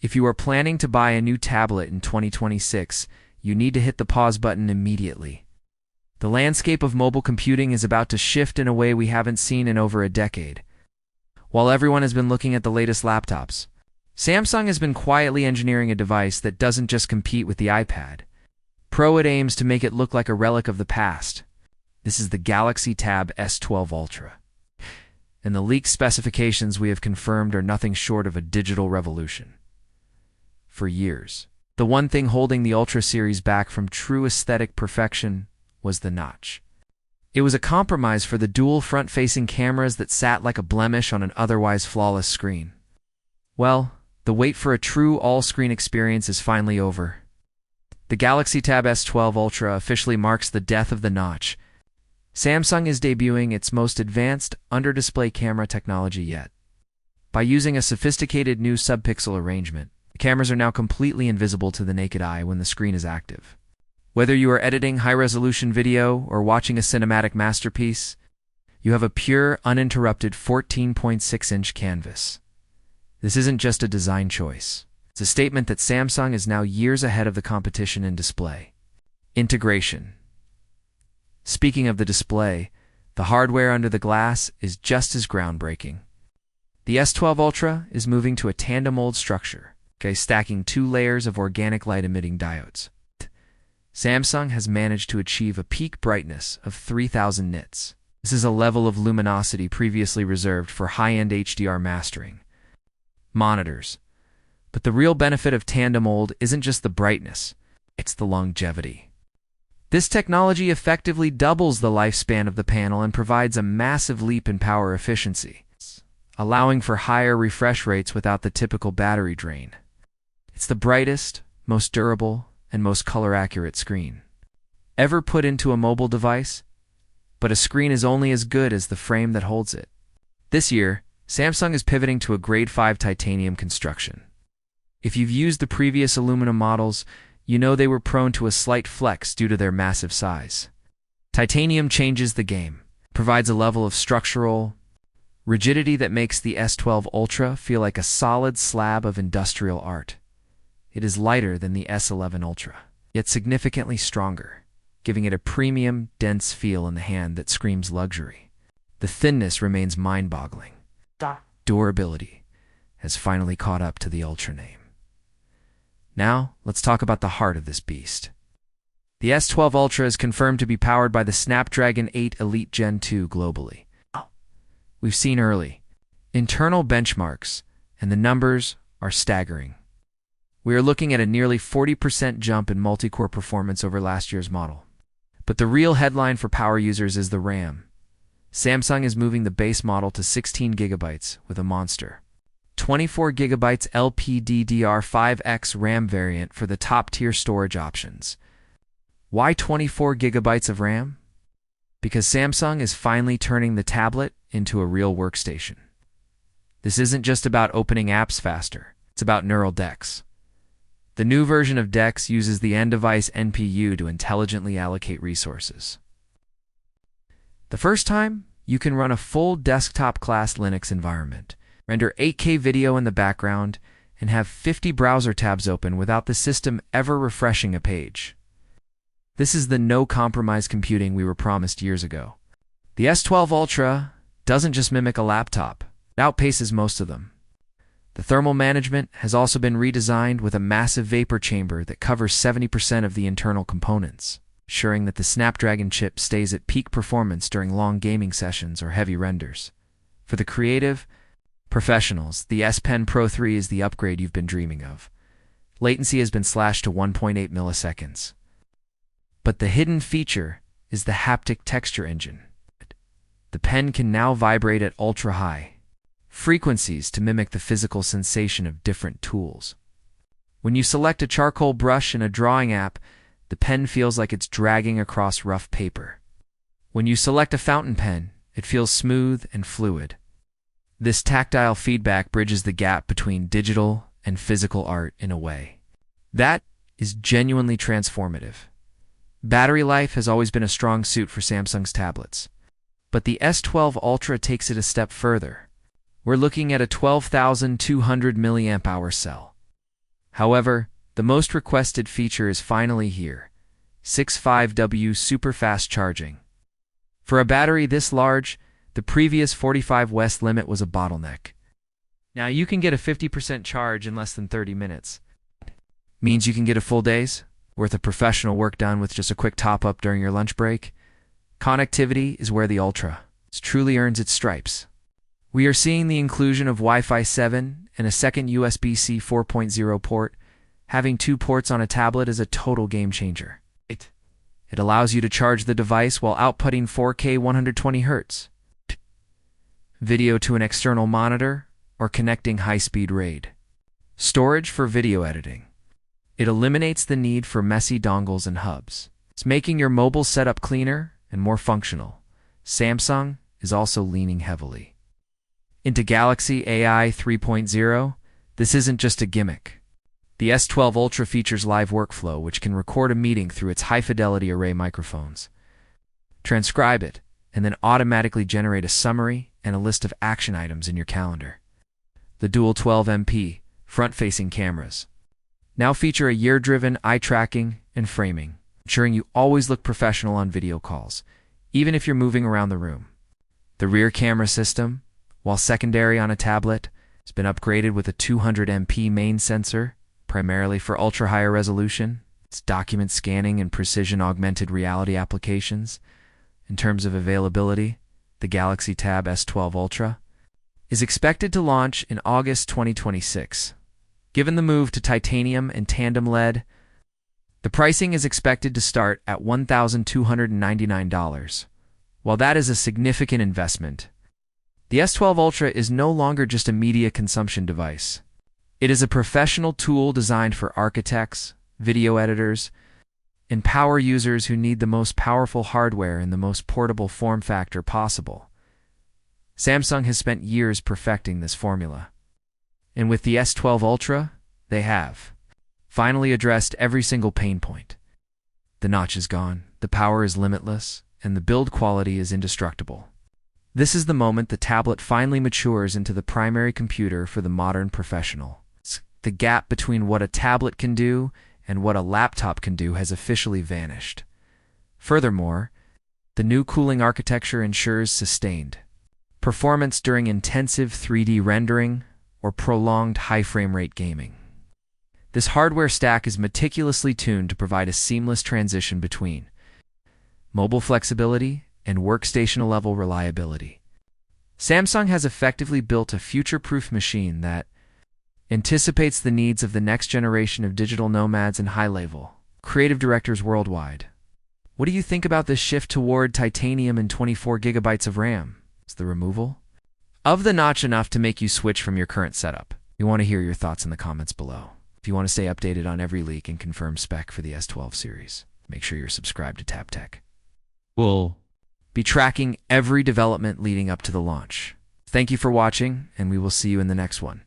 If you are planning to buy a new tablet in 2026, you need to hit the pause button immediately. The landscape of mobile computing is about to shift in a way we haven't seen in over a decade. While everyone has been looking at the latest laptops, Samsung has been quietly engineering a device that doesn't just compete with the iPad Pro. It aims to make it look like a relic of the past. This is the Galaxy Tab S12 Ultra. And the leaked specifications we have confirmed are nothing short of a digital revolution. For years, the one thing holding the Ultra series back from true aesthetic perfection was the notch. It was a compromise for the dual front-facing cameras that sat like a blemish on an otherwise flawless screen. Well, the wait for a true all-screen experience is finally over. The Galaxy Tab S12 Ultra officially marks the death of the notch. Samsung is debuting its most advanced under-display camera technology yet. By using a sophisticated new subpixel arrangement, the cameras are now completely invisible to the naked eye when the screen is active. Whether you are editing high-resolution video or watching a cinematic masterpiece, you have a pure, uninterrupted 14.6-inch canvas. This isn't just a design choice. It's a statement that Samsung is now years ahead of the competition in display. Integration. Speaking of the display, the hardware under the glass is just as groundbreaking. The S12 Ultra is moving to a Tandem OLED structure, stacking 2 layers of organic light-emitting diodes. Samsung has managed to achieve a peak brightness of 3000 nits. This is a level of luminosity previously reserved for high-end HDR mastering monitors. But the real benefit of Tandem OLED isn't just the brightness, it's the longevity. This technology effectively doubles the lifespan of the panel and provides a massive leap in power efficiency, allowing for higher refresh rates without the typical battery drain. It's the brightest, most durable, and most color-accurate screen ever put into a mobile device, but a screen is only as good as the frame that holds it. This year, Samsung is pivoting to a Grade 5 titanium construction. If you've used the previous aluminum models, you know they were prone to a slight flex due to their massive size. Titanium changes the game, provides a level of structural rigidity that makes the S12 Ultra feel like a solid slab of industrial art. It is lighter than the S11 Ultra, yet significantly stronger, giving it a premium, dense feel in the hand that screams luxury. The thinness remains mind-boggling. Durability has finally caught up to the Ultra name. Now, let's talk about the heart of this beast. The S12 Ultra is confirmed to be powered by the Snapdragon 8 Elite Gen 2 globally. We've seen early internal benchmarks, and the numbers are staggering. We are looking at a nearly 40% jump in multi-core performance over last year's model. But the real headline for power users is the RAM. Samsung is moving the base model to 16 GB with a monster 24 GB LPDDR5X RAM variant for the top-tier storage options. Why 24 GB of RAM? Because Samsung is finally turning the tablet into a real workstation. This isn't just about opening apps faster, it's about neural DeX. The new version of DeX uses the end-device NPU to intelligently allocate resources. The first time, you can run a full desktop-class Linux environment, render 8K video in the background, and have 50 browser tabs open without the system ever refreshing a page. This is the no-compromise computing we were promised years ago. The S12 Ultra doesn't just mimic a laptop, it outpaces most of them. The thermal management has also been redesigned with a massive vapor chamber that covers 70% of the internal components, ensuring that the Snapdragon chip stays at peak performance during long gaming sessions or heavy renders. For the creative professionals, the S Pen Pro 3 is the upgrade you've been dreaming of. Latency has been slashed to 1.8 milliseconds. But the hidden feature is the haptic texture engine. The pen can now vibrate at ultra-high frequencies to mimic the physical sensation of different tools. When you select a charcoal brush in a drawing app, the pen feels like it's dragging across rough paper. When you select a fountain pen, it feels smooth and fluid. This tactile feedback bridges the gap between digital and physical art in a way that is genuinely transformative. Battery life has always been a strong suit for Samsung's tablets, but the S12 Ultra takes it a step further. We're looking at a 12,200 mAh cell. However, the most requested feature is finally here: 65W super fast charging. For a battery this large, the previous 45W limit was a bottleneck. Now you can get a 50% charge in less than 30 minutes. Means you can get a full day's worth of professional work done with just a quick top-up during your lunch break. Connectivity is where the Ultra truly earns its stripes. We are seeing the inclusion of Wi-Fi 7 and a second USB-C 4.0 port. Having 2 ports on a tablet is a total game changer. It allows you to charge the device while outputting 4K 120Hz video to an external monitor or connecting high-speed RAID storage for video editing. It eliminates the need for messy dongles and hubs. It's making your mobile setup cleaner and more functional. Samsung is also leaning heavily into Galaxy AI 3.0. This isn't just a gimmick. The S12 Ultra features live workflow, which can record a meeting through its high-fidelity array microphones, transcribe it, and then automatically generate a summary and a list of action items in your calendar. The dual 12MP front-facing cameras now feature a year-driven eye tracking and framing, ensuring you always look professional on video calls, even if you're moving around the room. The rear camera system, while secondary on a tablet, has been upgraded with a 200MP main sensor, primarily for ultra-higher resolution. It's document scanning and precision augmented reality applications. In terms of availability, the Galaxy Tab S12 Ultra is expected to launch in August 2026. Given the move to titanium and Tandem OLED, the pricing is expected to start at $1,299. While that is a significant investment, the S12 Ultra is no longer just a media consumption device. It is a professional tool designed for architects, video editors, and power users who need the most powerful hardware in the most portable form factor possible. Samsung has spent years perfecting this formula. And with the S12 Ultra, they have finally addressed every single pain point. The notch is gone, the power is limitless, and the build quality is indestructible. This is the moment the tablet finally matures into the primary computer for the modern professional. The gap between what a tablet can do and what a laptop can do has officially vanished. Furthermore, the new cooling architecture ensures sustained performance during intensive 3D rendering or prolonged high frame rate gaming. This hardware stack is meticulously tuned to provide a seamless transition between mobile flexibility and workstation-level reliability. Samsung has effectively built a future-proof machine that anticipates the needs of the next generation of digital nomads and high-level creative directors worldwide. What do you think about this shift toward titanium and 24 gigabytes of RAM? Is the removal of the notch enough to make you switch from your current setup? We want to hear your thoughts in the comments below. If you want to stay updated on every leak and confirmed spec for the S12 series, make sure you're subscribed to Tab Tech. We'll be tracking every development leading up to the launch. Thank you for watching, and we will see you in the next one.